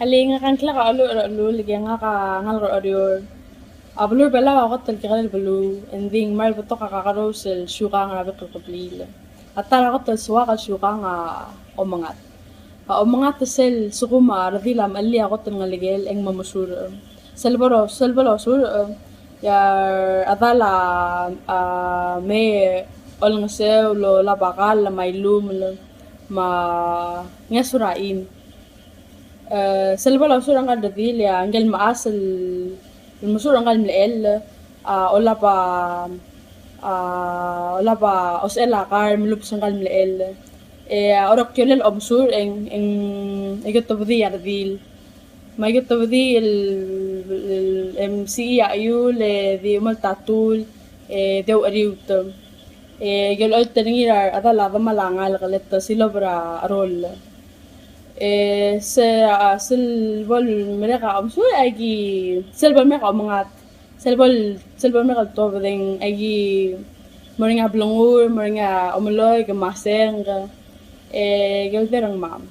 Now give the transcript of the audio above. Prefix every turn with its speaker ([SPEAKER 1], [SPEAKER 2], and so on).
[SPEAKER 1] Halinga kan kla ka alu lagi nga ka ngal ro arior. Ablur bela ako tal kala belu ending mal beto ka kakarosel syuka nga beto kablil. Atara ko tal suwa ka syuka nga omangat. Omangat sel sukuma radilam ali ako tal nga ligel eng mamusur. Selbalo sur ya adala me ol nga sew lo la bakal la mailum ma ngasurain. Selbalo sur ang kadadil ya angel maas المشهور عن الملقال ولا با أسئلة قار ملوبس عن الملقال أروك كل الأمشور إن يجت بذي على ذيل ما يجت بذي المسيء أيول ذي ملتطول ذو أريوت يقول أنت نير هذا لا ضم لعنال غلط سيلبرا رول selbol mereka amsul agi selbol mereka omangat selbol mereka to bedeng agi moringa blongur moringa omoloy ke maseng ke gel terang mam